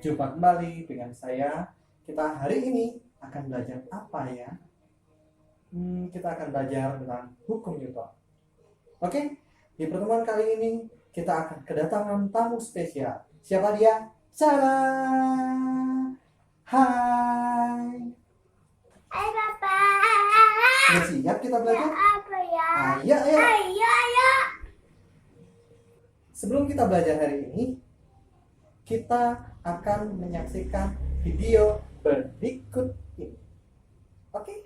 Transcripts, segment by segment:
Jumpa kembali dengan saya. Kita hari ini akan belajar apa ya? Kita akan belajar tentang hukum Newton. Oke, di pertemuan kali ini kita akan kedatangan tamu spesial. Siapa dia? Cara. Hai. Hai Papa. Sudah siap kita belajar? Apa ya? Ayo, ayo. Ayo. Sebelum kita belajar hari ini, kita akan menyaksikan video berikut ini. Oke?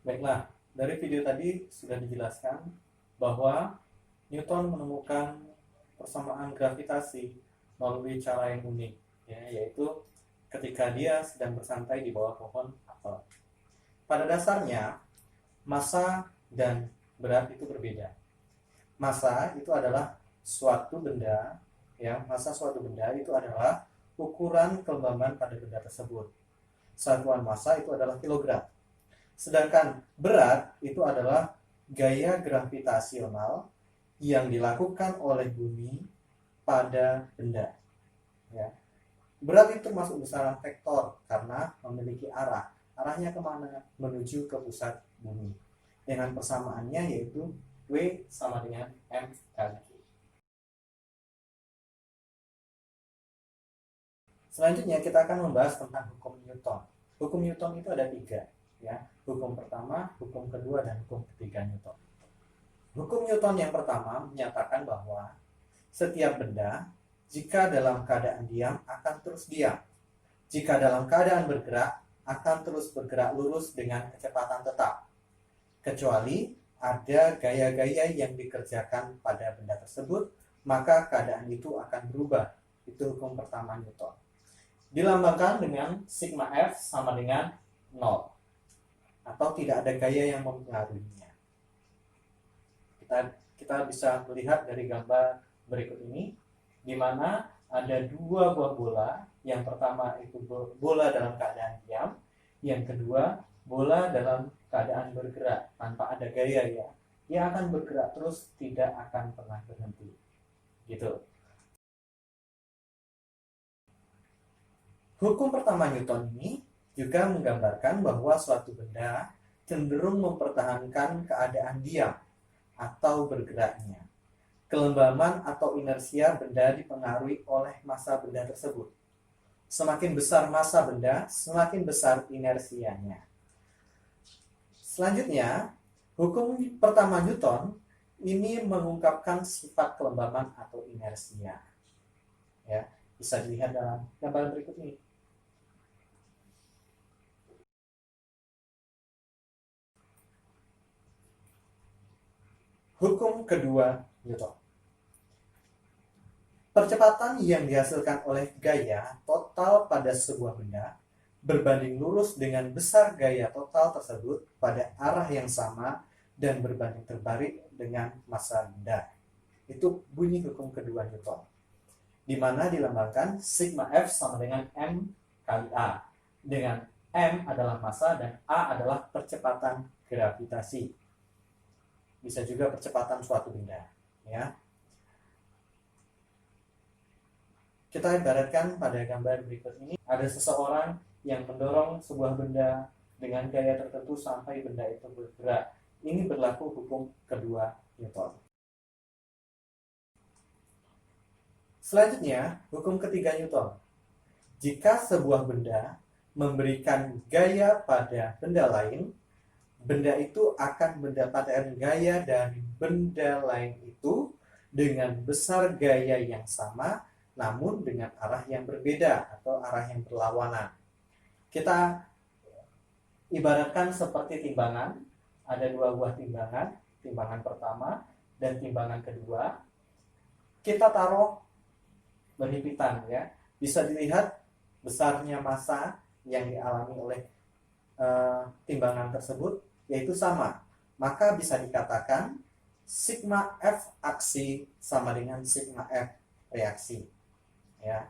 Baiklah, dari video tadi sudah dijelaskan bahwa Newton menemukan persamaan gravitasi melalui cara yang unik, ya, yaitu ketika dia sedang bersantai di bawah pohon apel. Pada dasarnya, massa dan berat itu berbeda. Massa itu adalah suatu benda, ya, massa suatu benda itu adalah ukuran kelembaban pada benda tersebut. Satuan massa itu adalah kilogram. Sedangkan berat itu adalah gaya gravitasional yang dilakukan oleh bumi pada benda. Ya. Berat itu masuk besaran vektor karena memiliki arah. Arahnya kemana? Menuju ke pusat bumi. Dengan persamaannya yaitu W sama dengan M kali Q. Selanjutnya kita akan membahas tentang hukum Newton. Hukum Newton itu ada 3. Ya, hukum pertama, hukum kedua, dan hukum ketiga Newton. Hukum Newton yang pertama menyatakan bahwa setiap benda jika dalam keadaan diam akan terus diam, jika dalam keadaan bergerak akan terus bergerak lurus dengan kecepatan tetap, kecuali ada gaya-gaya yang dikerjakan pada benda tersebut, maka keadaan itu akan berubah. Itu hukum pertama Newton. Dilambangkan dengan sigma F sama dengan 0. Atau tidak ada gaya yang mempengaruhinya. Kita bisa melihat dari gambar berikut ini, di mana ada 2 buah bola. Yang pertama itu bola dalam keadaan diam, yang kedua bola dalam keadaan bergerak tanpa ada gaya, ya. Ia akan bergerak terus, tidak akan pernah berhenti. Gitu. Hukum pertama Newton ini juga menggambarkan bahwa suatu benda cenderung mempertahankan keadaan diam atau bergeraknya. Kelembaban atau inersia benda dipengaruhi oleh massa benda tersebut. Semakin besar massa benda, semakin besar inersianya. Selanjutnya, hukum pertama Newton ini mengungkapkan sifat kelembaban atau inersia. Ya, bisa dilihat dalam gambar berikut ini. Hukum kedua Newton. Percepatan yang dihasilkan oleh gaya total pada sebuah benda berbanding lurus dengan besar gaya total tersebut pada arah yang sama dan berbanding terbalik dengan massa benda. Itu bunyi hukum kedua Newton, di mana dilambangkan sigma F sama dengan M kali A, dengan M adalah massa dan A adalah percepatan gravitasi. Bisa juga percepatan suatu benda, ya. Kita ibaratkan pada gambar berikut ini, ada seseorang yang mendorong sebuah benda dengan gaya tertentu sampai benda itu bergerak. Ini berlaku hukum kedua Newton. Selanjutnya, hukum ketiga Newton. Jika sebuah benda memberikan gaya pada benda lain, benda itu akan mendapatkan gaya dari benda lain itu dengan besar gaya yang sama, namun dengan arah yang berbeda atau arah yang berlawanan. Kita ibaratkan seperti timbangan, ada dua buah timbangan, timbangan pertama dan timbangan kedua. Kita taruh berhimpitan, ya. Bisa dilihat besarnya massa yang dialami oleh timbangan tersebut yaitu sama, maka bisa dikatakan sigma F aksi sama dengan sigma F reaksi, ya.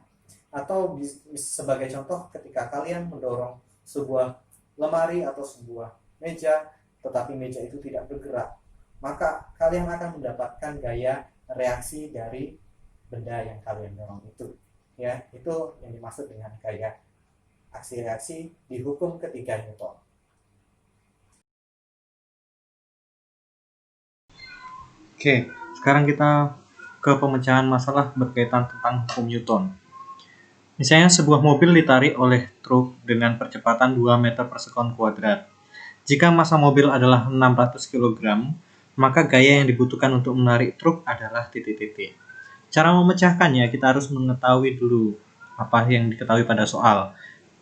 Atau sebagai contoh, ketika kalian mendorong sebuah lemari atau sebuah meja, tetapi meja itu tidak bergerak, maka kalian akan mendapatkan gaya reaksi dari benda yang kalian dorong itu, ya. Itu yang dimaksud dengan gaya aksi reaksi di hukum ketiga Newton. Oke, sekarang kita ke pemecahan masalah berkaitan tentang hukum Newton. Misalnya sebuah mobil ditarik oleh truk dengan percepatan 2 meter per sekon kuadrat. Jika massa mobil adalah 600 kg, maka gaya yang dibutuhkan untuk menarik truk adalah titik-titik. Cara memecahkannya, kita harus mengetahui dulu apa yang diketahui pada soal.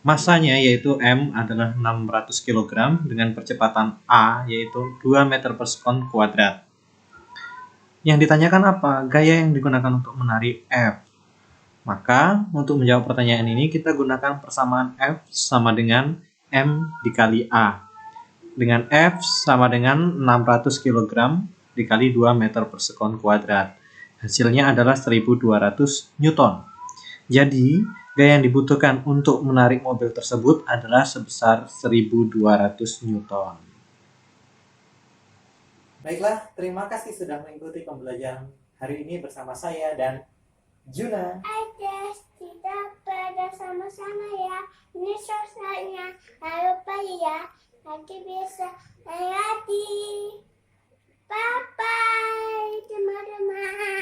Massanya yaitu M adalah 600 kg dengan percepatan A yaitu 2 meter per sekon kuadrat. Yang ditanyakan apa? Gaya yang digunakan untuk menarik F. Maka, untuk menjawab pertanyaan ini, kita gunakan persamaan F sama dengan M dikali A. Dengan F sama dengan 600 kg dikali 2 meter per sekon kuadrat. Hasilnya adalah 1200 Newton. Jadi, gaya yang dibutuhkan untuk menarik mobil tersebut adalah sebesar 1200 Newton. Baiklah, terima kasih sudah mengikuti pembelajaran hari ini bersama saya dan Juna. Ayo kita pada sama-sama ya. Ini selesainya. Jangan lupa ya. Nanti bisa lagi. Bye bye teman-teman.